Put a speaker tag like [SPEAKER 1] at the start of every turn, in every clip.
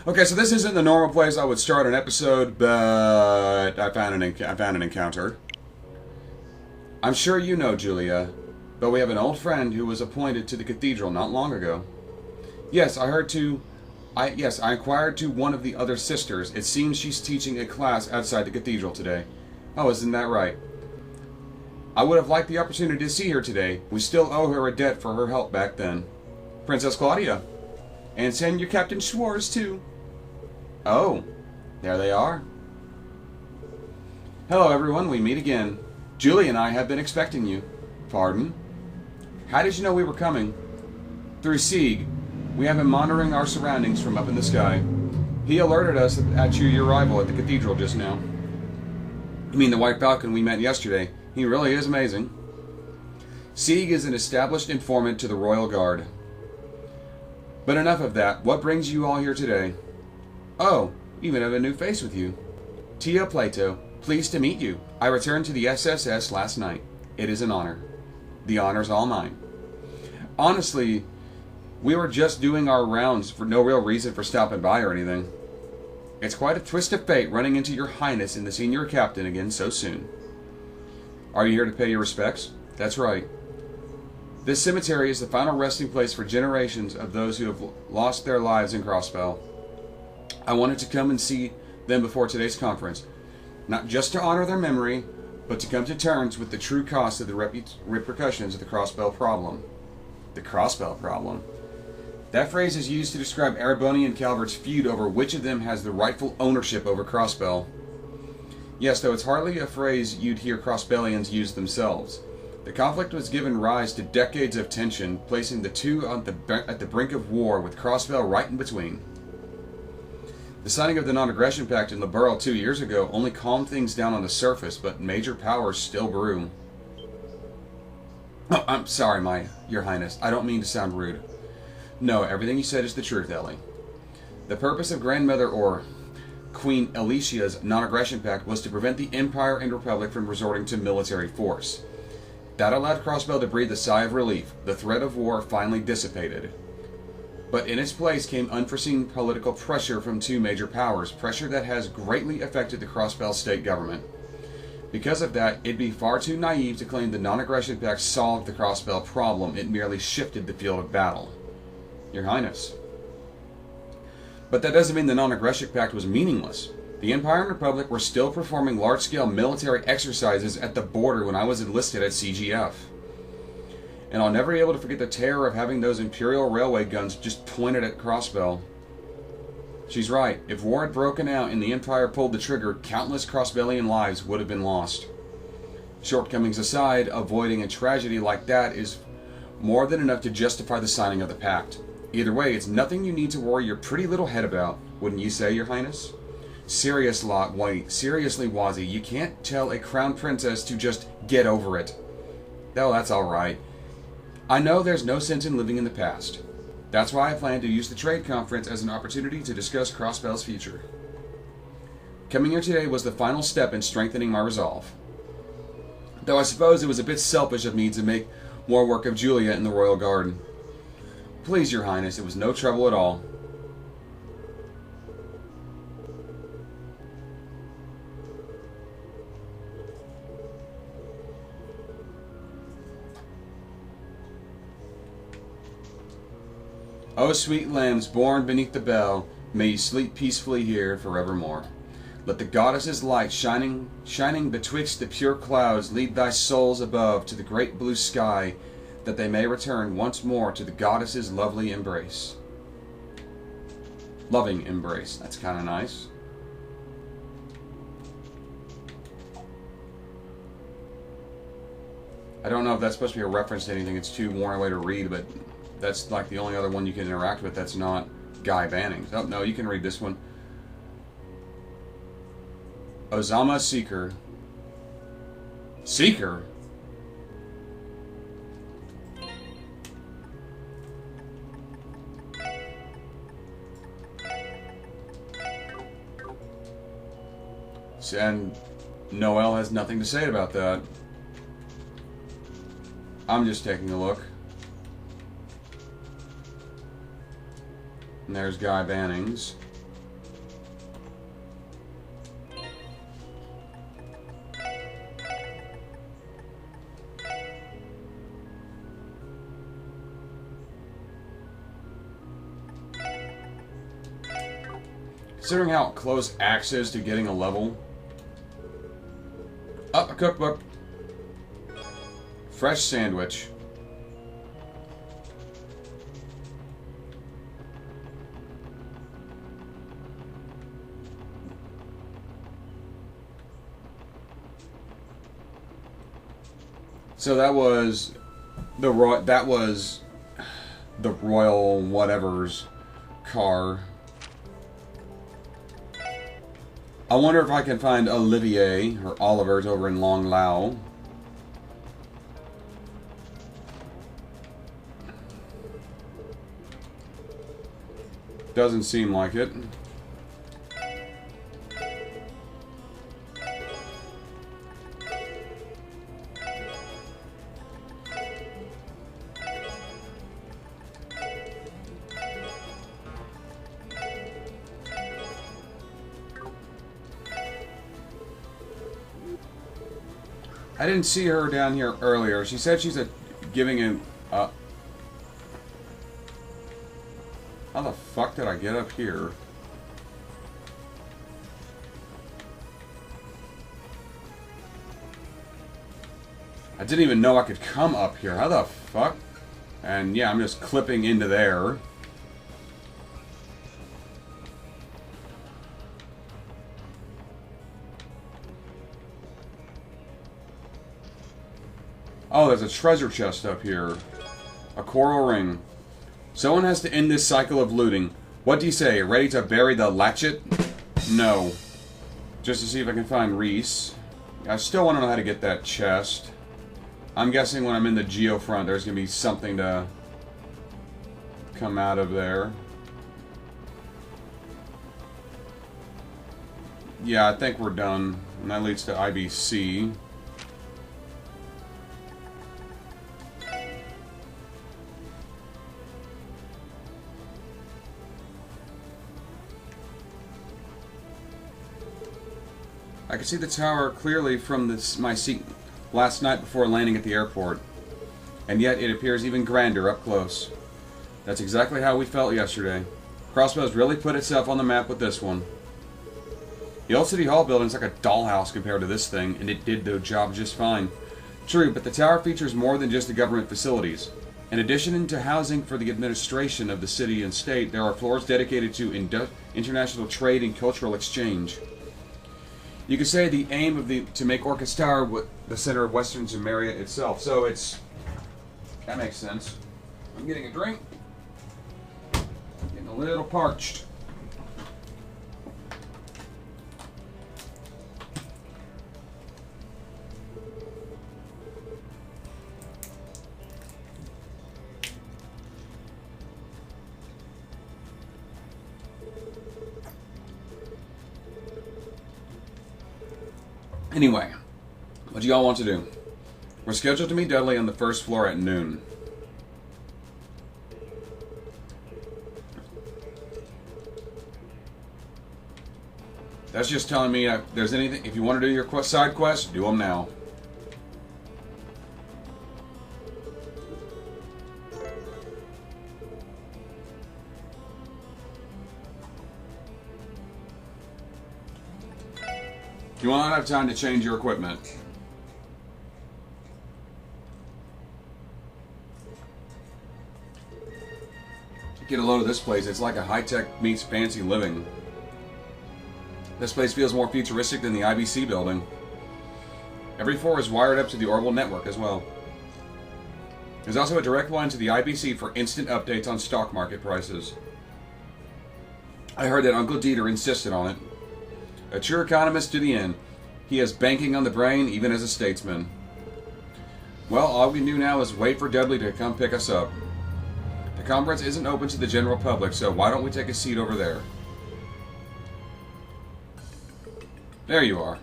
[SPEAKER 1] Okay, so this isn't the normal place I would start an episode, but I found an encounter. I'm sure you know Julia, but we have an old friend who was appointed to the cathedral not long ago. Yes, I inquired to one of the other sisters. It seems she's teaching a class outside the cathedral today. Oh, isn't that right? I would have liked the opportunity to see her today. We still owe her a debt for her help back then. Princess Claudia. And send your Captain Schwartz, too. Oh, there they are. Hello, everyone. We meet again. Julie and I have been expecting you. Pardon? How did you know we were coming? Through Sieg. We have been monitoring our surroundings from up in the sky. He alerted us at your arrival at the cathedral just now. You mean the White Falcon we met yesterday? He really is amazing. Sieg is an established informant to the Royal Guard. But enough of that. What brings you all here today? Oh, even have a new face with you. Tia Plato, pleased to meet you. I returned to the SSS last night. It is an honor. The honor's all mine. Honestly, we were just doing our rounds for no real reason for stopping by or anything. It's quite a twist of fate running into your highness and the senior captain again so soon. Are you here to pay your respects? That's right. This cemetery is the final resting place for generations of those who have lost their lives in Crossbell. I wanted to come and see them before today's conference, not just to honor their memory, but to come to terms with the true cost of the repercussions of the Crossbell problem. The Crossbell problem. That phrase is used to describe Ereboni and Calvert's feud over which of them has the rightful ownership over Crossbell. Yes, though it's hardly a phrase you'd hear Crossbellians use themselves. The conflict was given rise to decades of tension, placing the two at the brink of war, with Crossbell right in between. The signing of the Non-Aggression Pact in Liberl 2 years ago only calmed things down on the surface, but major powers still brew. Oh, I'm sorry, Your Highness. I don't mean to sound rude. No, everything you said is the truth, Ellie. The purpose of Grandmother or Queen Alicia's Non-Aggression Pact was to prevent the Empire and Republic from resorting to military force. That allowed Crossbell to breathe a sigh of relief. The threat of war finally dissipated. But in its place came unforeseen political pressure from two major powers, pressure that has greatly affected the Crossbell state government. Because of that, it'd be far too naive to claim the Non-Aggression Pact solved the Crossbell problem. It merely shifted the field of battle. Your Highness. But that doesn't mean the Non-Aggression Pact was meaningless. The Empire and Republic were still performing large-scale military exercises at the border when I was enlisted at CGF. And I'll never be able to forget the terror of having those Imperial Railway guns just pointed at Crossbell. She's right. If war had broken out and the Empire pulled the trigger, countless Crossbellian lives would have been lost. Shortcomings aside, avoiding a tragedy like that is more than enough to justify the signing of the pact. Either way, it's nothing you need to worry your pretty little head about, wouldn't you say, Your Highness? Seriously, Wazzy, you can't tell a crown princess to just get over it. Oh, that's alright. I know there's no sense in living in the past. That's why I plan to use the trade conference as an opportunity to discuss Crossbell's future. Coming here today was the final step in strengthening my resolve. Though I suppose it was a bit selfish of me to make more work of Julia in the Royal Guard. Please, Your Highness, it was no trouble at all. O sweet lambs born beneath the bell, may you sleep peacefully here forevermore. Let the goddess's light shining betwixt the pure clouds lead thy souls above to the great blue sky, that they may return once more to the goddess's lovely embrace. Loving embrace. That's kind of nice. I don't know if that's supposed to be a reference to anything. It's too worn away to read, but that's like the only other one you can interact with that's not Guy Bannings. Oh, no, you can read this one. Ozama Seeker. Seeker? And Noel has nothing to say about that. I'm just taking a look. And there's Guy Bannings. Considering how close Axe is to getting a level. Up, a cookbook. Fresh sandwich. So that was the Royal whatever's car. I wonder if I can find Olivier or Oliver's over in Long Lao. Doesn't seem like it. I didn't see her down here earlier. She said she's giving an... how the fuck did I get up here? I didn't even know I could come up here. How the fuck? And yeah, I'm just clipping into there. Oh, there's a treasure chest up here. A coral ring. Someone has to end this cycle of looting. What do you say? Ready to bury the latchet? No. Just to see if I can find Reese. I still want to know how to get that chest. I'm guessing when I'm in the geofront, there's going to be something to come out of there. Yeah, I think we're done. And that leads to IBC. I could see the tower clearly from my seat last night before landing at the airport. And yet it appears even grander up close. That's exactly how we felt yesterday. Crossbows really put itself on the map with this one. The old City Hall building's like a dollhouse compared to this thing, and it did the job just fine. True, but the tower features more than just the government facilities. In addition to housing for the administration of the city and state, there are floors dedicated to international trade and cultural exchange. You could say the aim of to make Orchis Tower the center of Western Sumeria itself. So that makes sense. I'm getting a drink. Getting a little parched. Anyway, what do y'all want to do? We're scheduled to meet Dudley on the first floor at noon. That's just telling me if there's anything. If you want to do your side quests, do them now. You will not have time to change your equipment. Get a load of this place. It's like a high-tech meets fancy living. This place feels more futuristic than the IBC building. Every floor is wired up to the orbital network as well. There's also a direct line to the IBC for instant updates on stock market prices. I heard that Uncle Dieter insisted on it. A true economist to the end. He has banking on the brain, even as a statesman. Well, all we do now is wait for Dudley to come pick us up. The conference isn't open to the general public, so why don't we take a seat over there? There you are.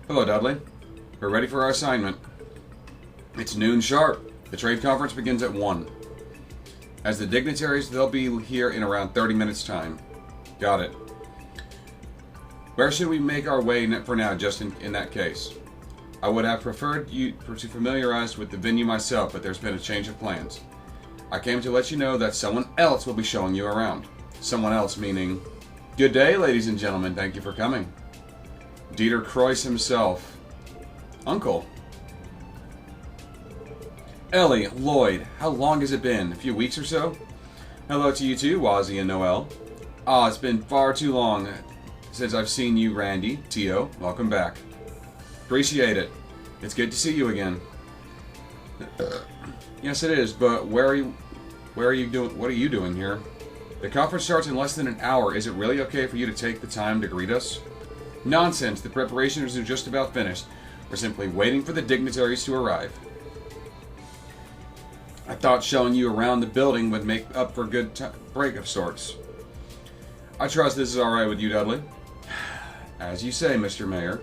[SPEAKER 1] Hello, Dudley. We're ready for our assignment. It's noon sharp. The trade conference begins at 1. As the dignitaries, they'll be here in around 30 minutes' time. Got it. Where should we make our way for now, just in that case? I would have preferred you to familiarize with the venue myself, but there's been a change of plans. I came to let you know that someone else will be showing you around. Someone else meaning, good day, ladies and gentlemen, thank you for coming. Dieter Croix himself. Uncle. Ellie, Lloyd, how long has it been? A few weeks or so? Hello to you too, Wazzy and Noel. Ah, it's been far too long since I've seen you, Randy. Tio, welcome back. Appreciate it. It's good to see you again. Yes, it is, but what are you doing here? The conference starts in less than an hour. Is it really okay for you to take the time to greet us? Nonsense. The preparations are just about finished. We're simply waiting for the dignitaries to arrive. I thought showing you around the building would make up for a good break of sorts. I trust this is alright with you, Dudley. As you say, Mr. Mayor.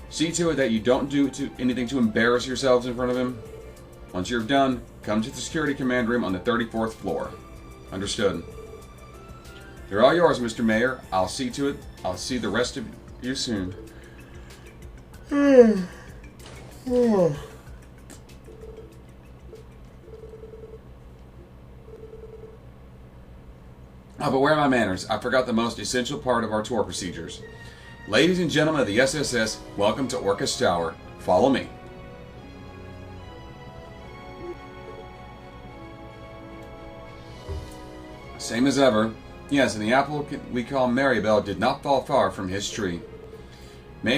[SPEAKER 1] See to it that you don't do anything to embarrass yourselves in front of him. Once you're done, come to the security command room on the 34th floor. Understood. They're all yours, Mr. Mayor. I'll see to it. I'll see the rest of you soon. Oh, but where are my manners? I forgot the most essential part of our tour procedures. Ladies and gentlemen of the SSS, welcome to Orchis Tower. Follow me. Same as ever. Yes, and the apple we call Maribel did not fall far from his tree. But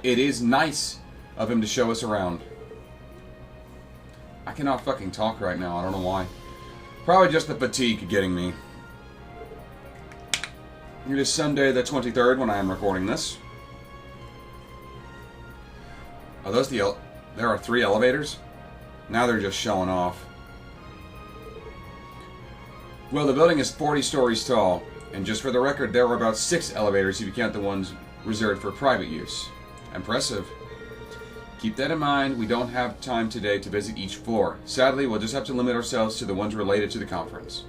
[SPEAKER 1] it is nice of him to show us around. I cannot fucking talk right now, I don't know why. Probably just the fatigue getting me. It is Sunday the 23rd when I am recording this. Are those there are 3 elevators? Now they're just showing off. Well, the building is 40 stories tall, and just for the record, there are about 6 elevators if you count the ones reserved for private use. Impressive. Keep that in mind, we don't have time today to visit each floor. Sadly, we'll just have to limit ourselves to the ones related to the conference.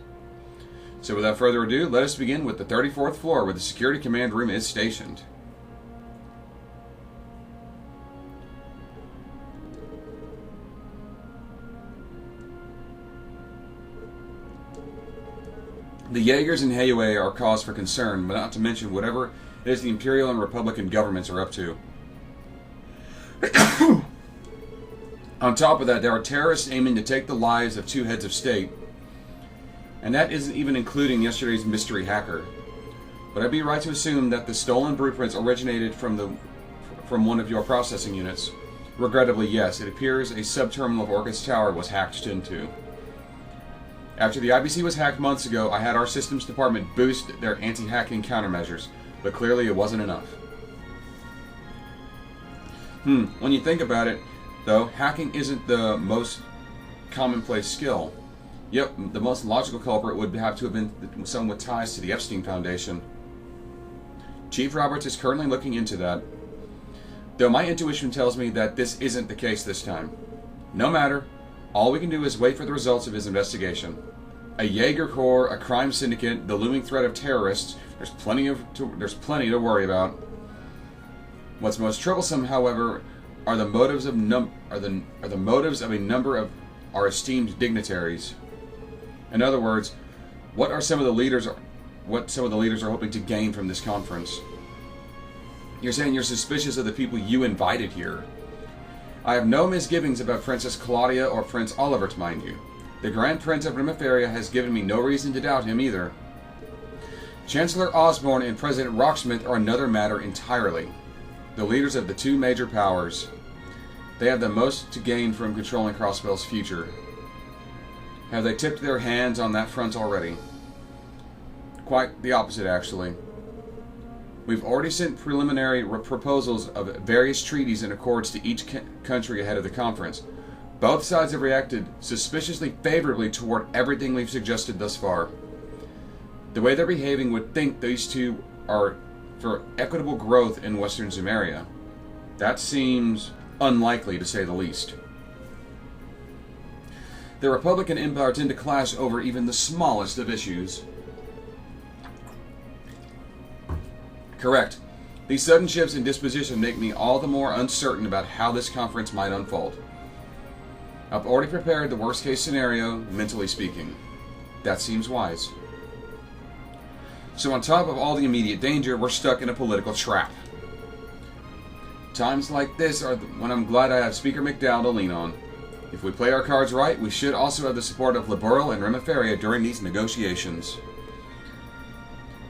[SPEAKER 1] So without further ado, let us begin with the 34th floor where the security command room is stationed. The Jaegers and Heiyue are cause for concern, but not to mention whatever it is the Imperial and Republican governments are up to. On top of that, there are terrorists aiming to take the lives of 2 heads of state. And that isn't even including yesterday's mystery hacker. Would I be right to assume that the stolen blueprints originated from one of your processing units? Regrettably, yes. It appears a sub-terminal of Orchis Tower was hacked into. After the IBC was hacked months ago, I had our systems department boost their anti-hacking countermeasures, but clearly it wasn't enough. When you think about it, though, hacking isn't the most commonplace skill. Yep, the most logical culprit would have to have been someone with ties to the Epstein Foundation. Chief Roberts is currently looking into that, though my intuition tells me that this isn't the case this time. No matter, all we can do is wait for the results of his investigation. A Jaeger Corps, a crime syndicate, the looming threat of terrorists, there's plenty to worry about. What's most troublesome, however, are the motives of a number of our esteemed dignitaries. In other words, what some of the leaders are hoping to gain from this conference. You're saying you're suspicious of the people you invited here. I have no misgivings about Princess Claudia or Prince Oliver, to mind you. The Grand Prince of Rimaferia has given me no reason to doubt him either. Chancellor Osborne and President Rocksmith are another matter entirely. The leaders of the 2 major powers. They have the most to gain from controlling Crossbell's future. Have they tipped their hands on that front already? Quite the opposite, actually. We've already sent preliminary proposals of various treaties and accords to each country ahead of the conference. Both sides have reacted suspiciously favorably toward everything we've suggested thus far. The way they're behaving would think these 2 are for equitable growth in Western Zumeria. That seems unlikely, to say the least. The Republic and Empire tend to clash over even the smallest of issues. Correct. These sudden shifts in disposition make me all the more uncertain about how this conference might unfold. I've already prepared the worst case scenario, mentally speaking. That seems wise. So on top of all the immediate danger, we're stuck in a political trap. Times like this are when I'm glad I have Speaker McDowell to lean on. If we play our cards right, we should also have the support of Liberal and Remiferia during these negotiations.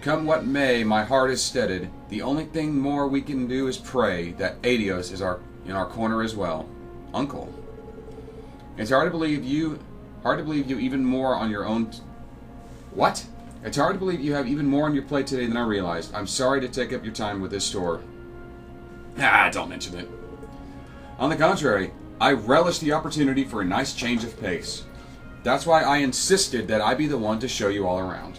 [SPEAKER 1] Come what may, my heart is steadied. The only thing more we can do is pray that Adios is in our corner as well. Uncle. It's hard to believe you even more on your own... What? It's hard to believe you have even more on your plate today than I realized. I'm sorry to take up your time with this store. Don't mention it. On the contrary, I relish the opportunity for a nice change of pace. That's why I insisted that I be the one to show you all around.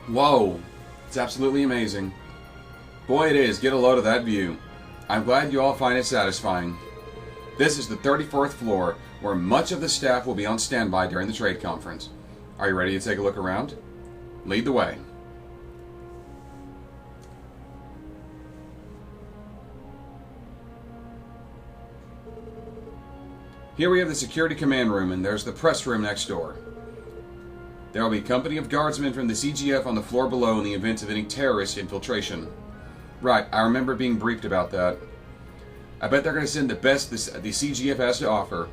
[SPEAKER 1] Whoa, it's absolutely amazing. Boy, it is. Get a load of that view. I'm glad you all find it satisfying. This is the 34th floor, where much of the staff will be on standby during the trade conference. Are you ready to take a look around? Lead the way. Here we have the security command room, and there's the press room next door. There will be a company of guardsmen from the CGF on the floor below in the event of any terrorist infiltration. Right, I remember being briefed about that. I bet they're going to send the best the CGF has to offer.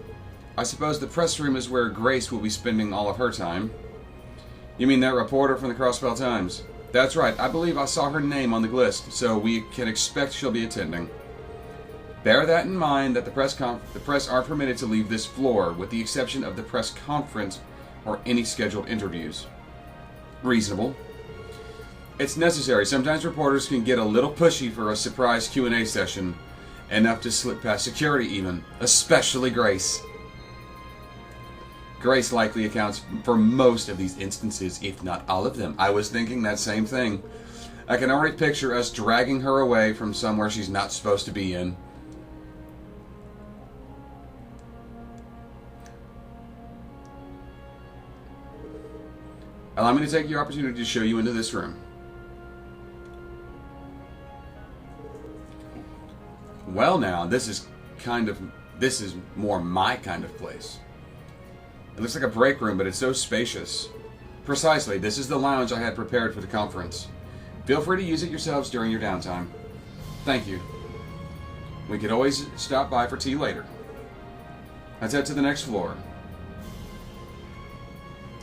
[SPEAKER 1] I suppose the press room is where Grace will be spending all of her time. You mean that reporter from the Crossbell Times? That's right, I believe I saw her name on the list, so we can expect she'll be attending. Bear that in mind that the press aren't permitted to leave this floor, with the exception of the press conference or any scheduled interviews. Reasonable. It's necessary. Sometimes reporters can get a little pushy for a surprise Q&A session, enough to slip past security even, especially Grace. Grace likely accounts for most of these instances, if not all of them. I was thinking that same thing. I can already picture us dragging her away from somewhere she's not supposed to be in. Allow me to take the opportunity to show you into this room. Well now, this is more my kind of place. It looks like a break room, but it's so spacious. Precisely, this is the lounge I had prepared for the conference. Feel free to use it yourselves during your downtime. Thank you. We could always stop by for tea later. Let's head to the next floor.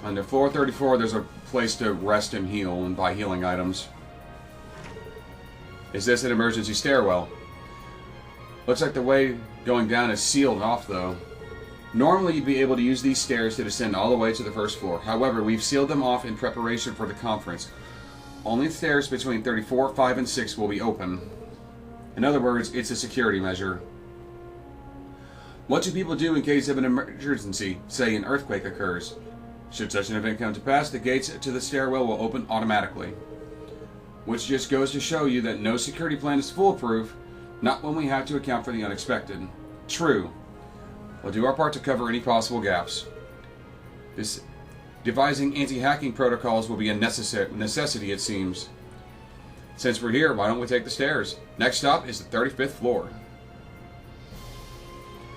[SPEAKER 1] Under floor 34, there's a place to rest and heal and buy healing items. Is this an emergency stairwell? Looks like the way going down is sealed off, though. Normally, you'd be able to use these stairs to descend all the way to the first floor. However, we've sealed them off in preparation for the conference. Only the stairs between 34, 5, and 6 will be open. In other words, it's a security measure. What do people do in case of an emergency, say an earthquake occurs? Should such an event come to pass, the gates to the stairwell will open automatically. Which just goes to show you that no security plan is foolproof, not when we have to account for the unexpected. True. We'll do our part to cover any possible gaps. Devising anti-hacking protocols will be a necessity, it seems. Since we're here, why don't we take the stairs? Next stop is the 35th floor.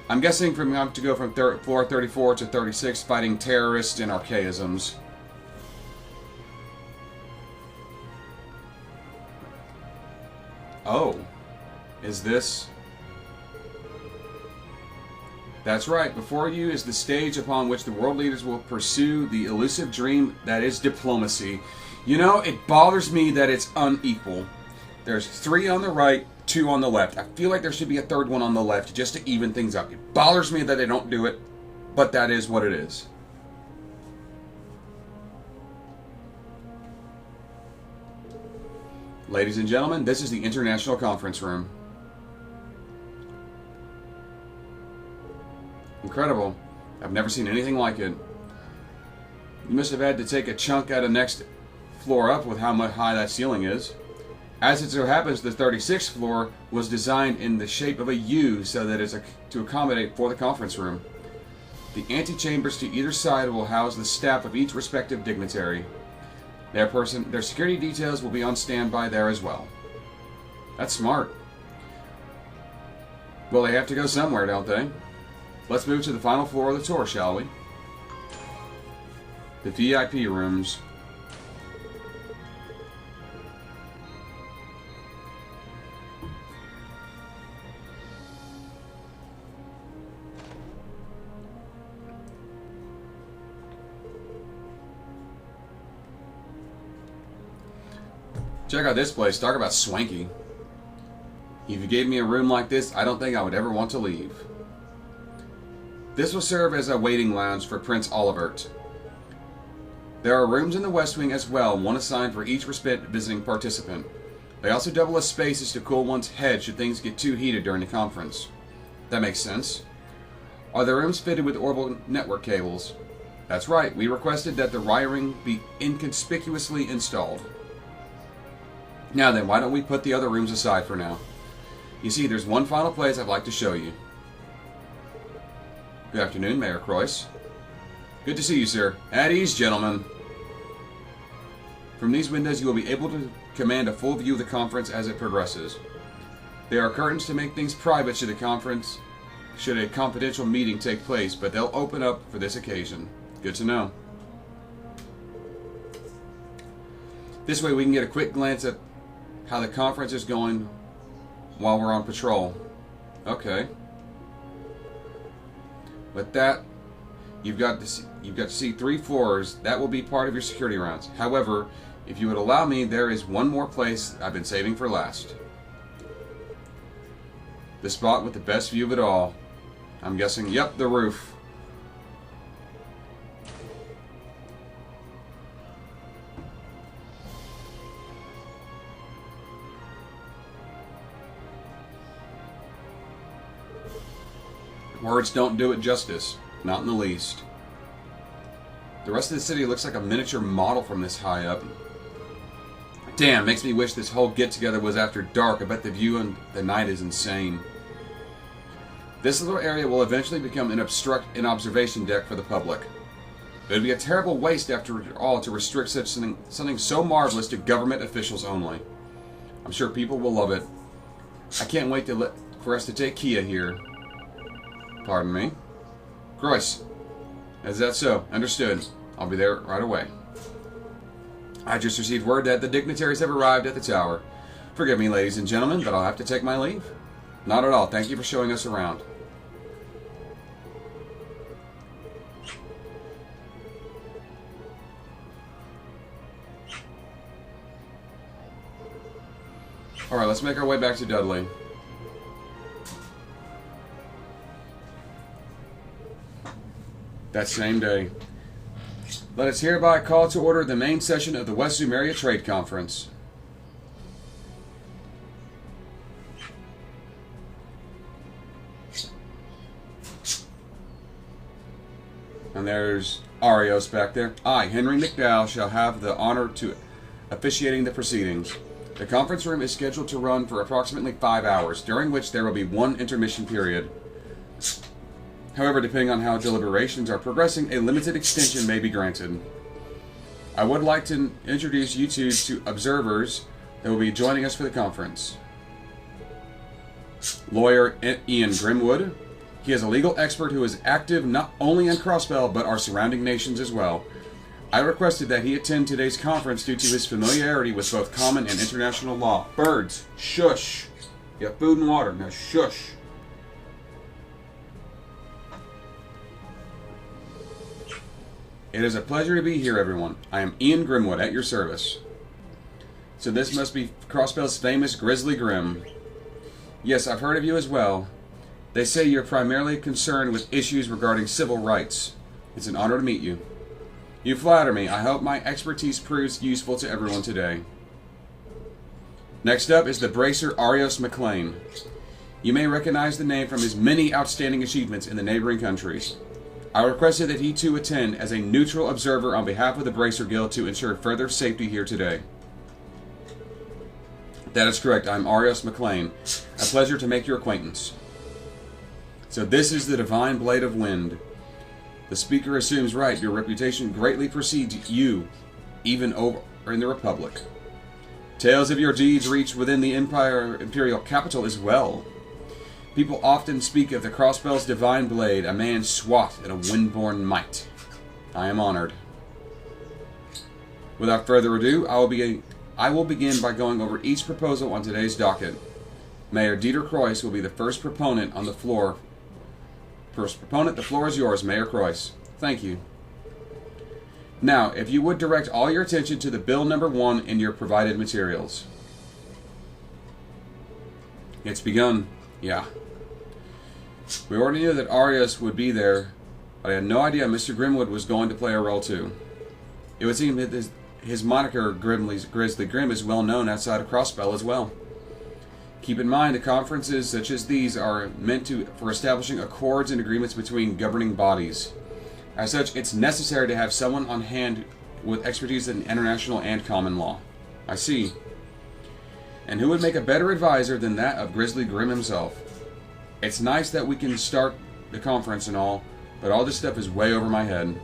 [SPEAKER 1] I'm guessing we have to go from floor 34 to 36, fighting terrorists and archaisms. Oh. Is this... That's right, before you is the stage upon which the world leaders will pursue the elusive dream that is diplomacy. You know, it bothers me that it's unequal. There's 3 on the right, 2 on the left. I feel like there should be a 3rd one on the left just to even things up. It bothers me that they don't do it, but that is what it is. Ladies and gentlemen, this is the International Conference Room. Incredible. I've never seen anything like it. You must have had to take a chunk out of next floor up with how much high that ceiling is. As it so happens, the 36th floor was designed in the shape of a U so that it's to accommodate for the conference room. The antechambers to either side will house the staff of each respective dignitary. Their security details will be on standby there as well. That's smart. Well, they have to go somewhere, don't they? Let's move to the final floor of the tour, shall we? The VIP rooms. Check out this place. Talk about swanky. If you gave me a room like this, I don't think I would ever want to leave. This will serve as a waiting lounge for Prince Olivert. There are rooms in the West Wing as well, one assigned for each respective visiting participant. They also double as spaces to cool one's head should things get too heated during the conference. That makes sense. Are the rooms fitted with orbital network cables? That's right, we requested that the wiring be inconspicuously installed. Now then, why don't we put the other rooms aside for now? You see, there's one final place I'd like to show you. Good afternoon, Mayor Croyce. Good to see you, sir. At ease, gentlemen. From these windows, you will be able to command a full view of the conference as it progresses. There are curtains to make things private should a confidential meeting take place, but they'll open up for this occasion. Good to know. This way we can get a quick glance at how the conference is going while we're on patrol. Okay. With that, you've got to see 3 floors. That will be part of your security rounds. However, if you would allow me, there is one more place I've been saving for last. The spot with the best view of it all. I'm guessing, yep, the roof. Words don't do it justice. Not in the least. The rest of the city looks like a miniature model from this high up. Damn, makes me wish this whole get-together was after dark. I bet the view in the night is insane. This little area will eventually become an observation deck for the public. It would be a terrible waste after all to restrict something so marvelous to government officials only. I'm sure people will love it. I can't wait for us to take Kia here. Pardon me? Croyce. Is that so? Understood. I'll be there right away. I just received word that the dignitaries have arrived at the tower. Forgive me, ladies and gentlemen, but I'll have to take my leave. Not at all. Thank you for showing us around. Alright, let's make our way back to Dudley. That same day. Let us hereby call to order the main session of the West Zumeria Trade Conference. And there's Arios back there. I, Henry McDowell, shall have the honor to officiating the proceedings. The conference room is scheduled to run for approximately 5 hours, during which there will be 1 intermission period. However, depending on how deliberations are progressing, a limited extension may be granted. I would like to introduce you two to observers that will be joining us for the conference. Lawyer Ian Grimwood. He is a legal expert who is active not only in Crossbell, but our surrounding nations as well. I requested that he attend today's conference due to his familiarity with both common and international law. Birds, shush. You have food and water, now shush. It is a pleasure to be here, everyone. I am Ian Grimwood, at your service. So this must be Crossbell's famous Grizzly Grim. Yes, I've heard of you as well. They say you're primarily concerned with issues regarding civil rights. It's an honor to meet you. You flatter me. I hope my expertise proves useful to everyone today. Next up is the bracer Arios McLean. You may recognize the name from his many outstanding achievements in the neighboring countries. I requested that he too attend as a neutral observer on behalf of the Bracer Guild to ensure further safety here today. That is correct. I'm Arios McLean. A pleasure to make your acquaintance. So this is the Divine Blade of Wind. The speaker assumes right. Your reputation greatly precedes you, even over in the Republic. Tales of your deeds reach within the Imperial capital as well. People often speak of the Crossbell's divine blade, a man swathed in a windborne might. I am honored. Without further ado, I will begin by going over each proposal on today's docket. Mayor Dieter Croix will be the first proponent on the floor. First proponent, the floor is yours, Mayor Croix. Thank you. Now, if you would direct all your attention to the bill number 1 in your provided materials. It's begun. Yeah. We already knew that Arias would be there, but I had no idea Mr. Grimwood was going to play a role too. It would seem that his moniker, Grizzly Grim, is well known outside of Crossbell as well. Keep in mind, the conferences such as these are meant for establishing accords and agreements between governing bodies. As such, it's necessary to have someone on hand with expertise in international and common law. I see. And who would make a better advisor than that of Grizzly Grim himself? It's nice that we can start the conference and all, but all this stuff is way over my head.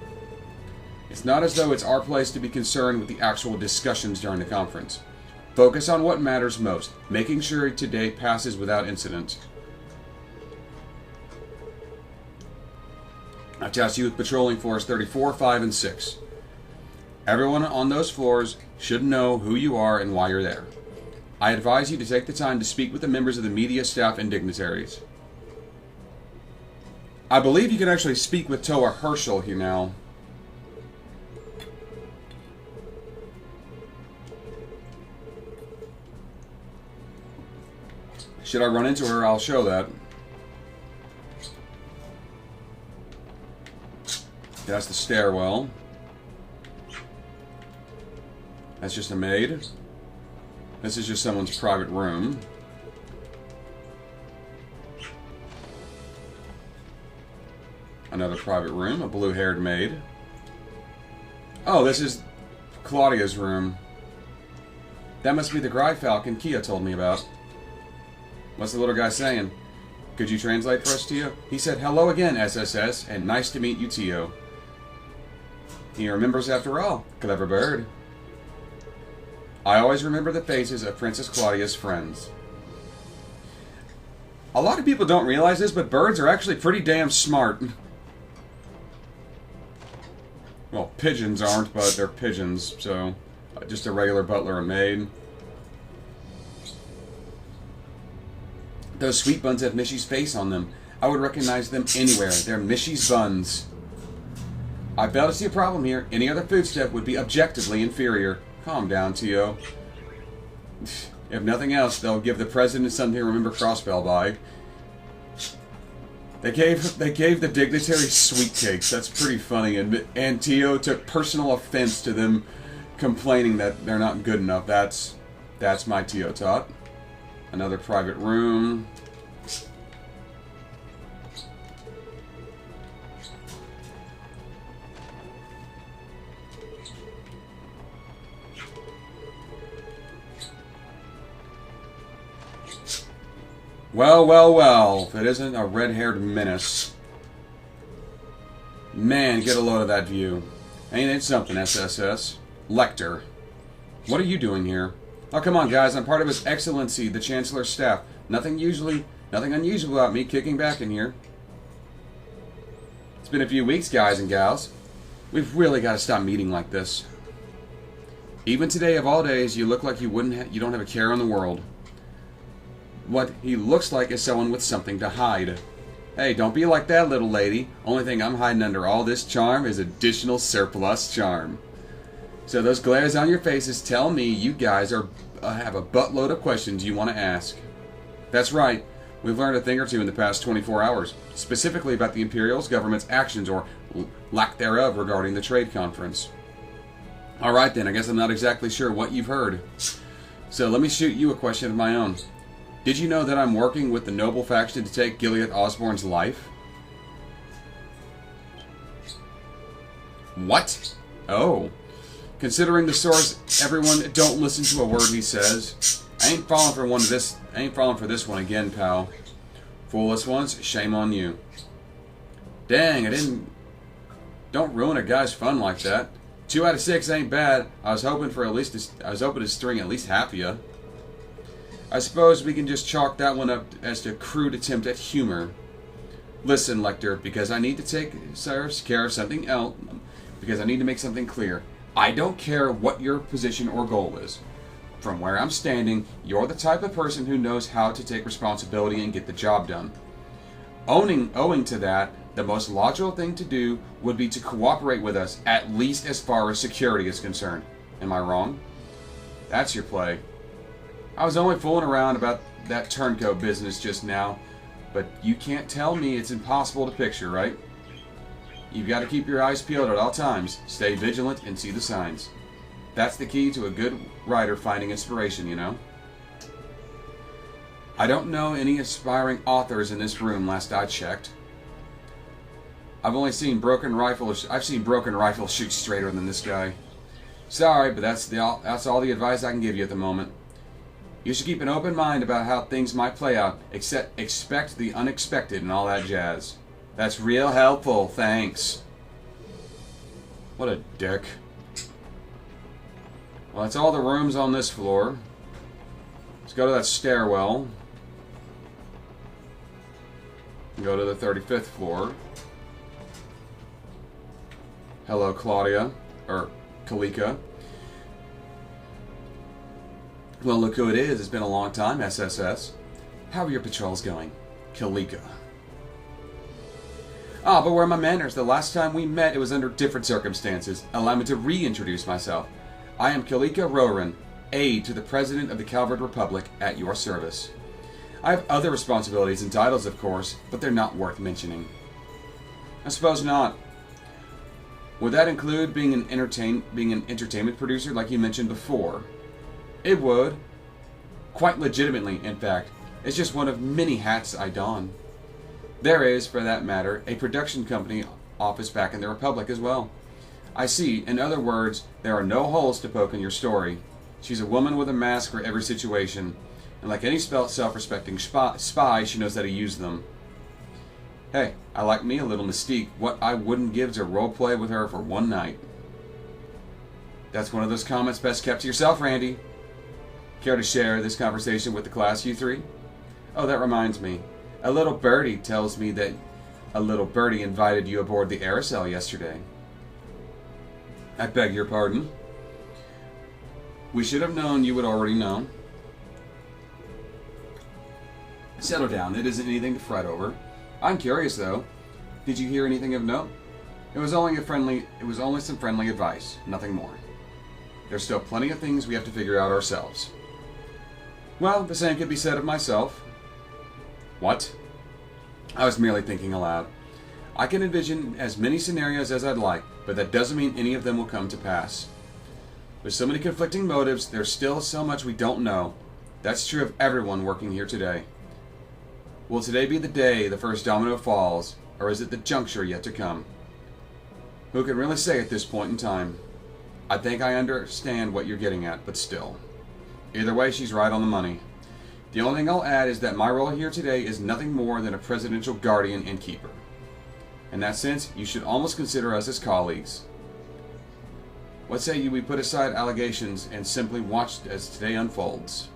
[SPEAKER 1] It's not as though it's our place to be concerned with the actual discussions during the conference. Focus on what matters most, making sure today passes without incident. I've tasked you with patrolling floors 34, 5, and 6. Everyone on those floors should know who you are and why you're there. I advise you to take the time to speak with the members of the media staff and dignitaries. I believe you can actually speak with Toa Herschel here now. Should I run into her, I'll show that. That's the stairwell. That's just a maid. This is just someone's private room. Another private room, a blue-haired maid. Oh, this is Claudia's room. That must be the Gry Falcon Kia told me about. What's the little guy saying? Could you translate for us, Tio? He said, hello again, SSS, and nice to meet you, Tio. He remembers after all. Clever bird. I always remember the faces of Princess Claudia's friends. A lot of people don't realize this, but birds are actually pretty damn smart. Well, pigeons aren't, but they're pigeons, so just a regular butler and maid. Those sweet buns have Mishy's face on them. I would recognize them anywhere. They're Mishy's buns. I fail to see a problem here. Any other foodstuff would be objectively inferior. Calm down, Tio. If nothing else, they'll give the president something to remember Crossbell by. They gave the dignitaries sweet cakes. That's pretty funny. And Tio took personal offense to them complaining that they're not good enough. That's my Tio tot. Another private room. Well, well, well. If it isn't a red-haired menace. Man, get a load of that view. Ain't it something, SSS? Lecter. What are you doing here? Oh, come on, guys. I'm part of His Excellency, the Chancellor's staff. Nothing unusual about me kicking back in here. It's been a few weeks, guys and gals. We've really got to stop meeting like this. Even today, of all days, you look like you don't have a care in the world. What he looks like is someone with something to hide. Hey, don't be like that, little lady. Only thing I'm hiding under all this charm is additional surplus charm. So those glares on your faces tell me you guys have a buttload of questions you want to ask. That's right. We've learned a thing or two in the past 24 hours, specifically about the Imperial government's actions or lack thereof regarding the trade conference. Alright then, I guess I'm not exactly sure what you've heard. So let me shoot you a question of my own. Did you know that I'm working with the noble faction to take Gilead Osborne's life? What? Oh. Considering the source, everyone don't listen to a word he says. I ain't falling for this one again, pal. Fool us once, shame on you. Dang, don't ruin a guy's fun like that. 2 out of 6 ain't bad. I was hoping to string at least half of you. I suppose we can just chalk that one up as a crude attempt at humor. Listen, Lecter, because I need to take care of something else, because I need to make something clear. I don't care what your position or goal is. From where I'm standing, you're the type of person who knows how to take responsibility and get the job done. Owing to that, the most logical thing to do would be to cooperate with us, at least as far as security is concerned. Am I wrong? That's your play. I was only fooling around about that turncoat business just now, but you can't tell me it's impossible to picture, right? You've got to keep your eyes peeled at all times, stay vigilant, and see the signs. That's the key to a good writer finding inspiration, you know? I don't know any aspiring authors in this room last I checked. I've seen broken rifles shoot straighter than this guy. Sorry, but that's all the advice I can give you at the moment. You should keep an open mind about how things might play out, expect the unexpected and all that jazz. That's real helpful, thanks. What a dick. Well, that's all the rooms on this floor. Let's go to that stairwell. Go to the 35th floor. Hello, Claudia. Or Kalika. Well, look who it is. It's been a long time, SSS. How are your patrols going? Kalika. Ah, but where are my manners? The last time we met, it was under different circumstances. Allow me to reintroduce myself. I am Kalika Roran, aide to the President of the Calvert Republic, at your service. I have other responsibilities and titles, of course, but they're not worth mentioning. I suppose not. Would that include being an entertainment producer like you mentioned before? It would. Quite legitimately, in fact. It's just one of many hats I don. There is, for that matter, a production company office back in the Republic as well. I see. In other words, there are no holes to poke in your story. She's a woman with a mask for every situation. And like any self-respecting spy, she knows how to use them. Hey, I like me a little mystique. What I wouldn't give to roleplay with her for one night. That's one of those comments best kept to yourself, Randy. Care to share this conversation with the class, you three? Oh, that reminds me. A little birdie tells me that a little birdie invited you aboard the Aerosol yesterday. I beg your pardon. We should have known you would already know. Settle down. It isn't anything to fret over. I'm curious, though. Did you hear anything of note? It was only some friendly advice, nothing more. There's still plenty of things we have to figure out ourselves. Well, the same could be said of myself. What? I was merely thinking aloud. I can envision as many scenarios as I'd like, but that doesn't mean any of them will come to pass. With so many conflicting motives, there's still so much we don't know. That's true of everyone working here today. Will today be the day the first domino falls, or is it the juncture yet to come? Who can really say at this point in time? I think I understand what you're getting at, but still. Either way, she's right on the money. The only thing I'll add is that my role here today is nothing more than a presidential guardian and keeper. In that sense, you should almost consider us as colleagues. What say we put aside allegations and simply watch as today unfolds?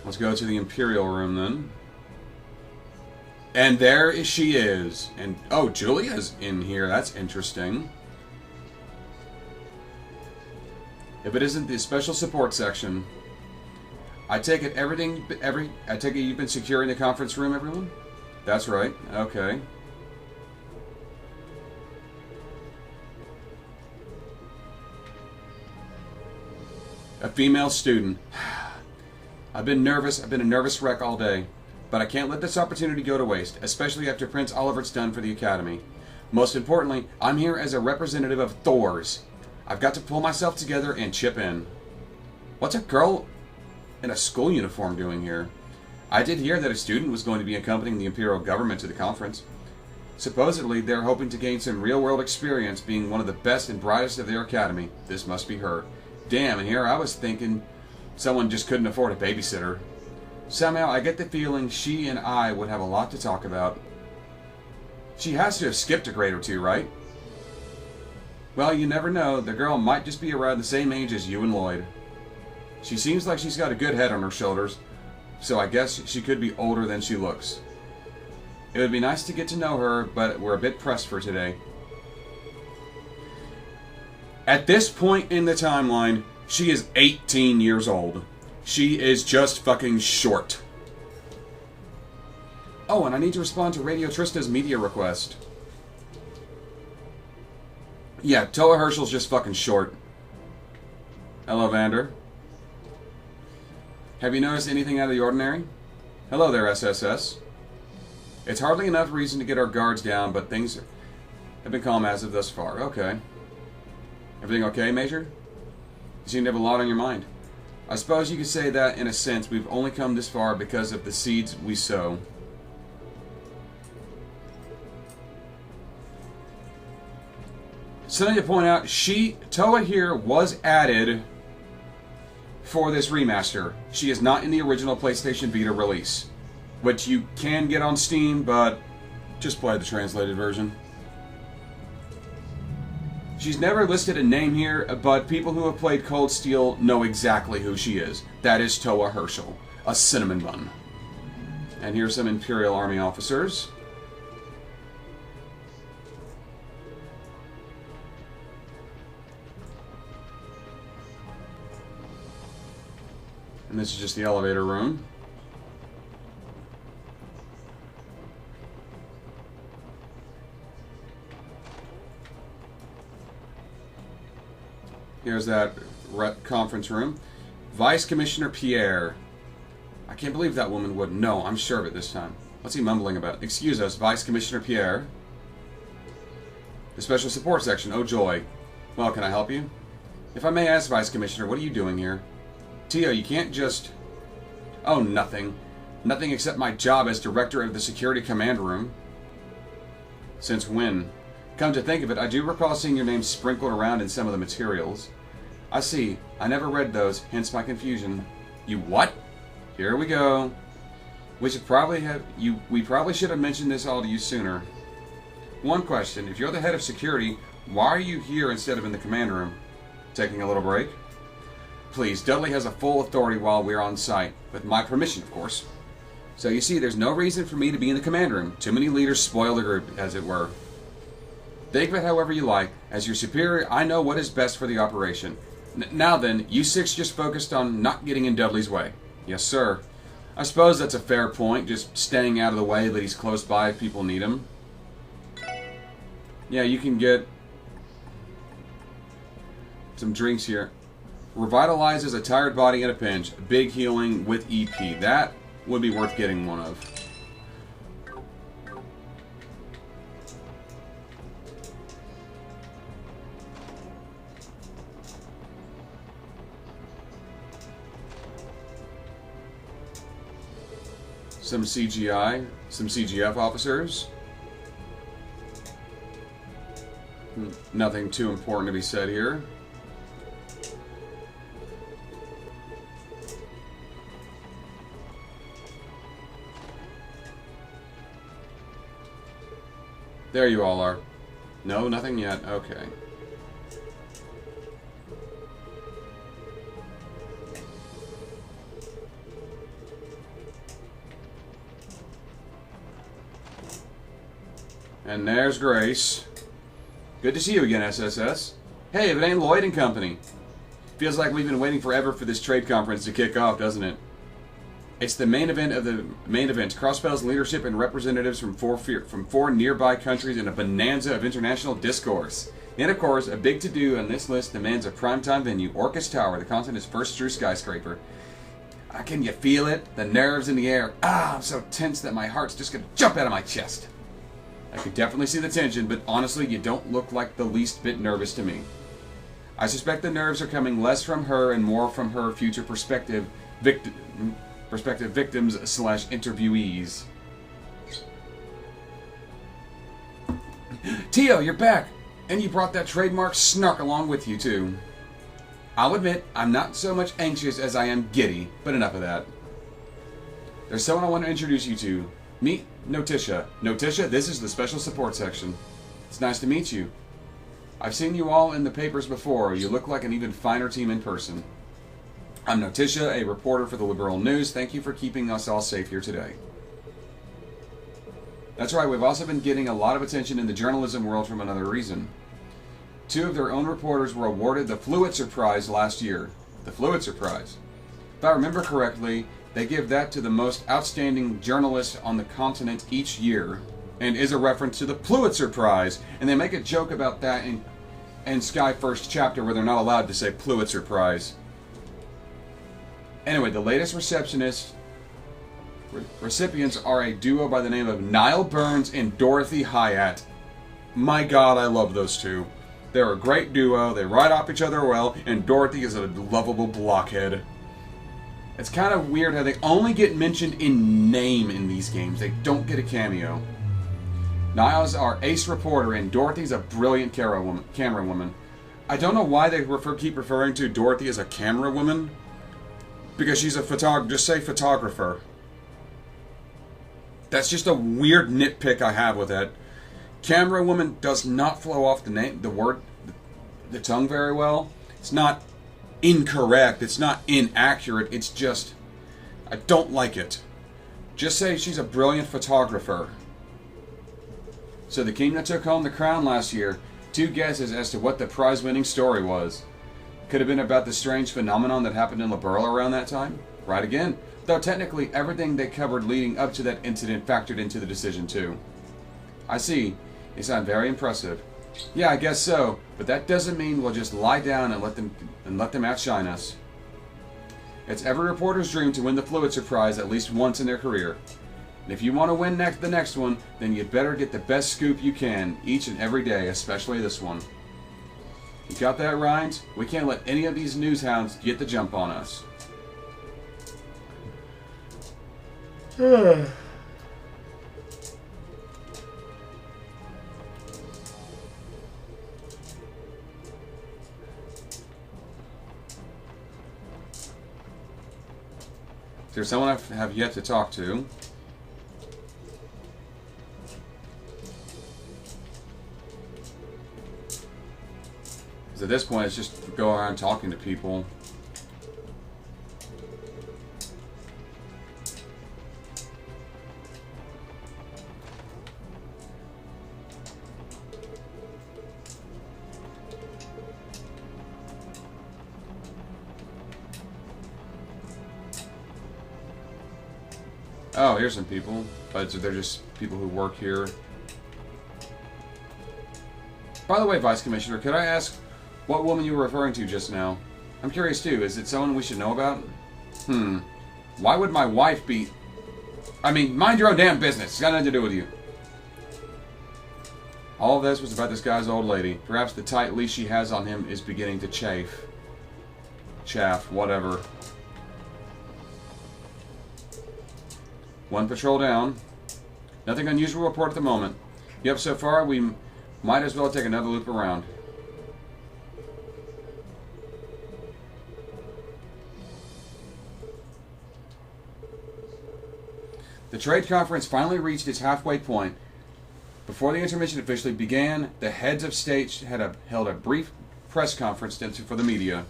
[SPEAKER 1] Let's go to the Imperial room then. And there she is. And oh, Julia's in here. That's interesting. If it isn't the special support section, I take it I take it you've been securing the conference room, everyone? That's right. Okay. A female student. I've been nervous. I've been a nervous wreck all day. But I can't let this opportunity go to waste, especially after Prince Olivert's done for the Academy. Most importantly, I'm here as a representative of Thor's. I've got to pull myself together and chip in. What's a girl in a school uniform doing here? I did hear that a student was going to be accompanying the Imperial government to the conference. Supposedly, they're hoping to gain some real-world experience being one of the best and brightest of their academy. This must be her. Damn, and here I was thinking someone just couldn't afford a babysitter. Somehow, I get the feeling she and I would have a lot to talk about. She has to have skipped a grade or two, right? Well, you never know. The girl might just be around the same age as you and Lloyd. She seems like she's got a good head on her shoulders, so I guess she could be older than she looks. It would be nice to get to know her, but we're a bit pressed for today. At this point in the timeline, she is 18 years old. She is just fucking short. Oh, and I need to respond to Radio Trista's media request. Yeah, Toa Herschel's just fucking short. Hello, Vander. Have you noticed anything out of the ordinary? Hello there, SSS. It's hardly enough reason to get our guards down, but things have been calm as of thus far. Okay. Everything okay, Major? You seem to have a lot on your mind. I suppose you could say that, in a sense, we've only come this far because of the seeds we sow. Something to point out, Toa here was added for this remaster. She is not in the original PlayStation Vita release, which you can get on Steam, but just play the translated version. She's never listed a name here, but people who have played Cold Steel know exactly who she is. That is Toa Herschel, a cinnamon bun. And here's some Imperial Army officers. And this is just the elevator room. Here's that conference room. Vice Commissioner Pierre. I can't believe that woman would. No, I'm sure of it this time. What's he mumbling about? Excuse us, Vice Commissioner Pierre. The Special Support Section. Oh, joy. Well, can I help you? If I may ask, Vice Commissioner, what are you doing here? Tio, you can't just... Oh, nothing. Nothing except my job as Director of the Security Command Room. Since when? Come to think of it, I do recall seeing your name sprinkled around in some of the materials. I see. I never read those, hence my confusion. You what? Here we go. We probably should have mentioned this all to you sooner. One question. If you're the head of security, why are you here instead of in the command room? Taking a little break? Please, Dudley has a full authority while we're on site. With my permission, of course. So you see, there's no reason for me to be in the command room. Too many leaders spoil the group, as it were. Think of it however you like. As your superior, I know what is best for the operation. Now then, you six just focused on not getting in Dudley's way. Yes, sir. I suppose that's a fair point, just staying out of the way that he's close by if people need him. Yeah, you can get some drinks here. Revitalizes a tired body in a pinch. Big healing with EP. That would be worth getting one of. Some CGI, some CGF officers. Nothing too important to be said here. There you all are. No, nothing yet. Okay. And there's Grace. Good to see you again, SSS. Hey, if it ain't Lloyd and Company. Feels like we've been waiting forever for this trade conference to kick off, doesn't it? It's the main event of the main event. Crossbell's leadership and representatives from four nearby countries in a bonanza of international discourse. And of course, a big to-do on this list demands a primetime venue, Orchis Tower, the continent's first true skyscraper. Can you feel it? The nerves in the air. I'm so tense that my heart's just gonna jump out of my chest. I could definitely see the tension, but honestly, you don't look like the least bit nervous to me. I suspect the nerves are coming less from her and more from her future prospective prospective victims / interviewees. Tio, you're back! And you brought that trademark snark along with you, too. I'll admit, I'm not so much anxious as I am giddy, but enough of that. There's someone I want to introduce you to. Meet Notisha. Notisha, this is the special support section. It's nice to meet you. I've seen you all in the papers before. You look like an even finer team in person. I'm Notisha, a reporter for the Liberal News. Thank you for keeping us all safe here today. That's right, we've also been getting a lot of attention in the journalism world from another reason. 2 of their own reporters were awarded the Pulitzer Prize last year. The Pulitzer Prize. If I remember correctly, they give that to the most outstanding journalist on the continent each year, and is a reference to the Pulitzer Prize. And they make a joke about that in Sky First Chapter, where they're not allowed to say Pulitzer Prize. Anyway, the latest recipients are a duo by the name of Niall Burns and Dorothy Hyatt. My God, I love those two. They're a great duo, they ride off each other well, and Dorothy is a lovable blockhead. It's kind of weird how they only get mentioned in name in these games. They don't get a cameo. Niall's our ace reporter, and Dorothy's a brilliant camera woman. I don't know why they keep referring to Dorothy as a camera woman. Because she's a photographer. Just say photographer. That's just a weird nitpick I have with it. Camera woman does not flow off the tongue very well. It's not incorrect. It's not inaccurate. It's just, I don't like it. Just say she's a brilliant photographer. So the king that took home the crown last year, 2 guesses as to what the prize-winning story was. Could have been about the strange phenomenon that happened in Liberl around that time. Right again. Though technically everything they covered leading up to that incident factored into the decision too. I see. They sound very impressive. Yeah, I guess so. But that doesn't mean we'll just lie down and let them outshine us. It's every reporter's dream to win the Pulitzer Prize at least once in their career. And if you want to win the next one, then you'd better get the best scoop you can, each and every day, especially this one. You got that, Rhines? We can't let any of these news hounds get the jump on us. Is there someone I have yet to talk to? Because at this point, it's just go around talking to people. Oh, here's some people, but they're just people who work here. By the way, Vice Commissioner, could I ask what woman you were referring to just now? I'm curious too. Is it someone we should know about? Why would my wife be... I mean, mind your own damn business. It's got nothing to do with you. All of this was about this guy's old lady. Perhaps the tight leash she has on him is beginning to chaff, whatever. One patrol down. Nothing unusual to report at the moment. Yep, so far we might as well take another loop around. The trade conference finally reached its halfway point. Before the intermission officially began, the heads of state held a brief press conference for the media.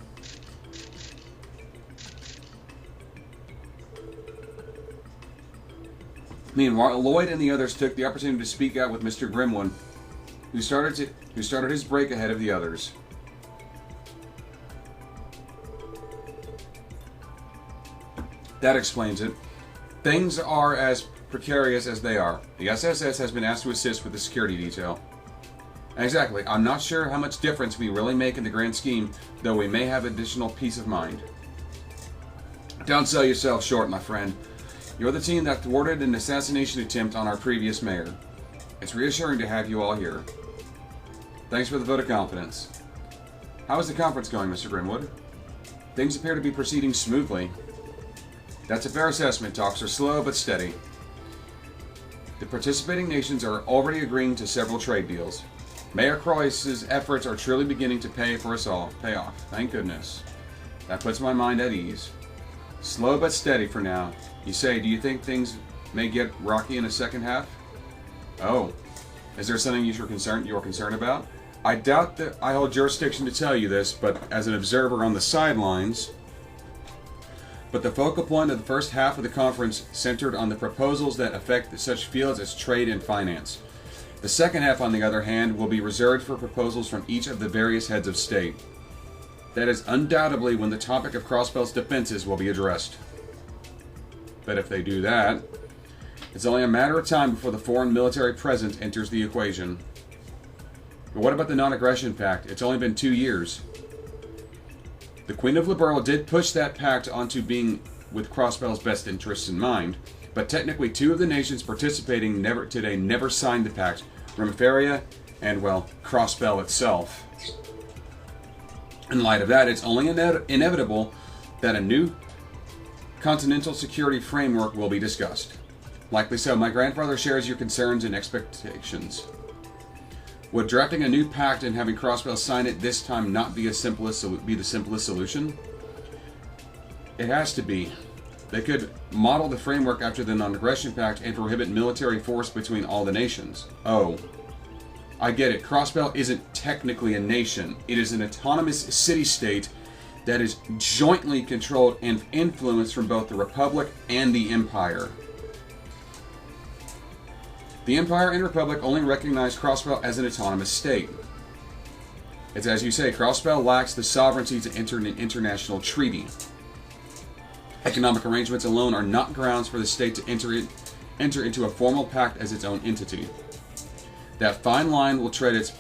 [SPEAKER 1] Meanwhile, Lloyd and the others took the opportunity to speak out with Mr. Grimwood, who started his break ahead of the others. That explains it. Things are as precarious as they are. The SSS has been asked to assist with the security detail. Exactly. I'm not sure how much difference we really make in the grand scheme, though we may have additional peace of mind. Don't sell yourself short, my friend. You're the team that thwarted an assassination attempt on our previous mayor. It's reassuring to have you all here. Thanks for the vote of confidence. How is the conference going, Mr. Grimwood? Things appear to be proceeding smoothly. That's a fair assessment. Talks are slow but steady. The participating nations are already agreeing to several trade deals. Mayor Croix's efforts are truly beginning to pay off. Thank goodness. That puts my mind at ease. Slow but steady for now. You say, do you think things may get rocky in the second half? Oh. Is there something you're concerned about? I doubt that I hold jurisdiction to tell you this, but as an observer on the sidelines. But the focal point of the first half of the conference centered on the proposals that affect such fields as trade and finance. The second half, on the other hand, will be reserved for proposals from each of the various heads of state. That is undoubtedly when the topic of Crossbell's defenses will be addressed. But if they do that, it's only a matter of time before the foreign military presence enters the equation. But what about the non-aggression pact? It's only been 2 years. The Queen of Liberal did push that pact onto being with Crossbell's best interests in mind, but technically 2 of the nations participating never signed the pact, Remiferia and, well, Crossbell itself. In light of that, it's only inevitable that a new continental security framework will be discussed. Likely so. My grandfather shares your concerns and expectations. Would drafting a new pact and having Crossbell sign it this time not be the simplest solution? It has to be. They could model the framework after the Non-Aggression Pact and prohibit military force between all the nations. Oh. I get it. Crossbell isn't technically a nation. It is an autonomous city-state that is jointly controlled and influenced from both the Republic and the Empire. The Empire and Republic only recognize Crossbell as an autonomous state. It's as you say, Crossbell lacks the sovereignty to enter an international treaty. Economic arrangements alone are not grounds for the state to enter into a formal pact as its own entity. That fine line we tread is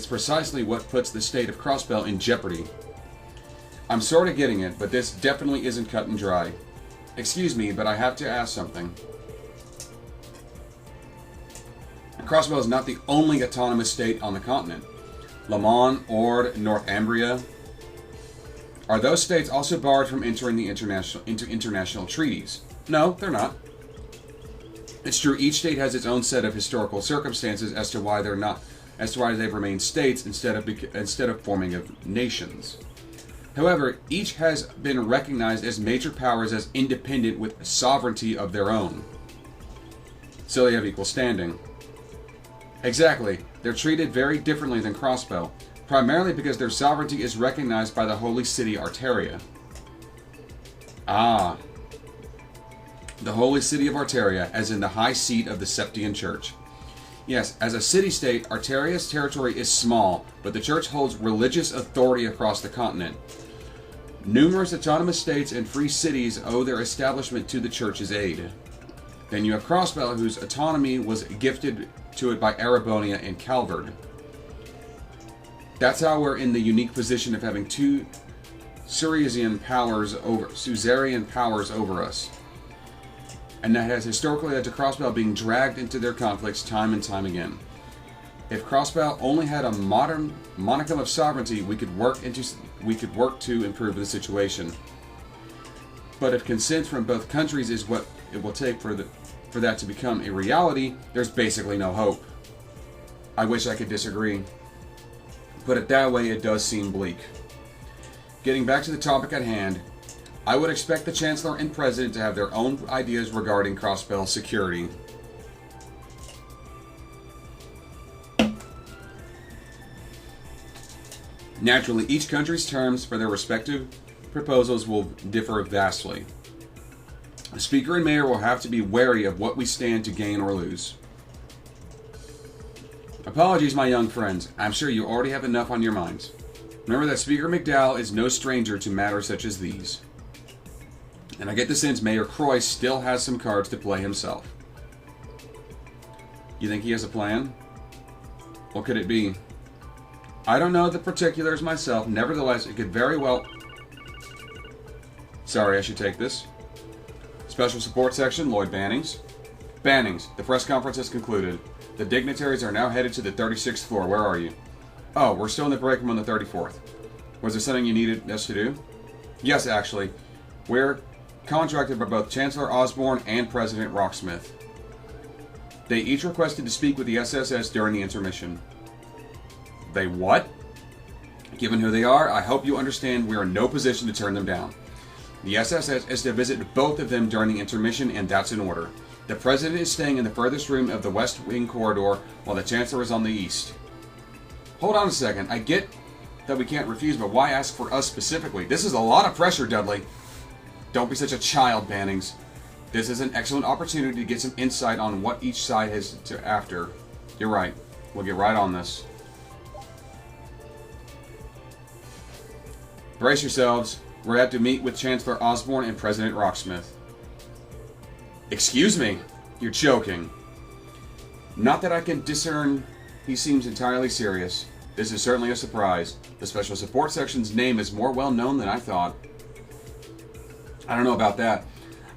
[SPEAKER 1] precisely what puts the state of Crossbell in jeopardy. I'm sort of getting it, but this definitely isn't cut and dry. Excuse me, but I have to ask something. Crossbell is not the only autonomous state on the continent. Lamon, Ord, Northumbria. Are those states also barred from entering into international treaties? No, they're not. It's true, each state has its own set of historical circumstances as to why they've remained states instead of forming nations. However, each has been recognized as major powers as independent with sovereignty of their own. So they have equal standing. Exactly. They're treated very differently than Crossbell, primarily because their sovereignty is recognized by the holy city Arteria. Ah. The holy city of Arteria, as in the high seat of the Septian Church. Yes, as a city-state, Arteria's territory is small, but the Church holds religious authority across the continent. Numerous autonomous states and free cities owe their establishment to the Church's aid. Then you have Crossbell, whose autonomy was gifted to it by Erebonia and Calvard. That's how we're in the unique position of having 2 Suzerain powers over us. And that has historically led to Crossbell being dragged into their conflicts time and time again. If Crossbell only had a modern modicum of sovereignty, we could work to improve the situation. But if consent from both countries is what it will take for that to become a reality, there's basically no hope. I wish I could disagree. Put it that way, it does seem bleak. Getting back to the topic at hand, I would expect the Chancellor and President to have their own ideas regarding Crossbell security. Naturally, each country's terms for their respective proposals will differ vastly. The Speaker and Mayor will have to be wary of what we stand to gain or lose. Apologies, my young friends. I'm sure you already have enough on your minds. Remember that Speaker McDowell is no stranger to matters such as these. And I get the sense Mayor Croix still has some cards to play himself. You think he has a plan? What could it be? I don't know the particulars myself. Nevertheless, it could very well... Sorry, I should take this. Special support section, Lloyd Bannings. Bannings, the press conference has concluded. The dignitaries are now headed to the 36th floor. Where are you? Oh, we're still in the break room on the 34th. Was there something you needed us to do? Yes, actually. We're contracted by both Chancellor Osborne and President Rocksmith. They each requested to speak with the SSS during the intermission. They what? Given who they are, I hope you understand we are in no position to turn them down. The SSS is to visit both of them during the intermission, and that's in order. The President is staying in the furthest room of the West Wing corridor, while the Chancellor is on the East. Hold on a second. I get that we can't refuse, but why ask for us specifically? This is a lot of pressure, Dudley. Don't be such a child, Bannings. This is an excellent opportunity to get some insight on what each side has to after. You're right. We'll get right on this. Brace yourselves. We're about to meet with Chancellor Osborne and President Rocksmith. Excuse me? You're joking. Not that I can discern. He seems entirely serious. This is certainly a surprise. The Special Support Section's name is more well known than I thought. I don't know about that.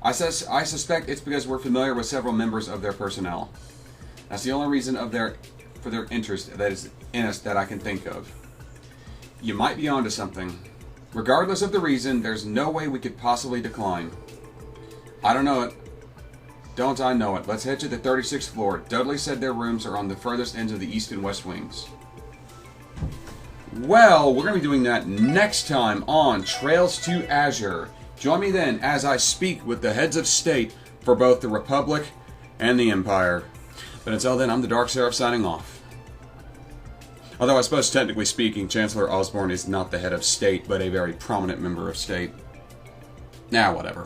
[SPEAKER 1] I suspect it's because we're familiar with several members of their personnel. That's the only reason for their interest that is in us that I can think of. You might be onto something. Regardless of the reason, there's no way we could possibly decline. I don't know it. Don't I know it. Let's head to the 36th floor. Dudley said their rooms are on the furthest ends of the east and west wings. Well, we're going to be doing that next time on Trails to Azure. Join me then as I speak with the heads of state for both the Republic and the Empire. But until then, I'm the TheDarkSeraph signing off. Although I suppose technically speaking, Chancellor Osborne is not the head of state, but a very prominent member of state. Nah, whatever.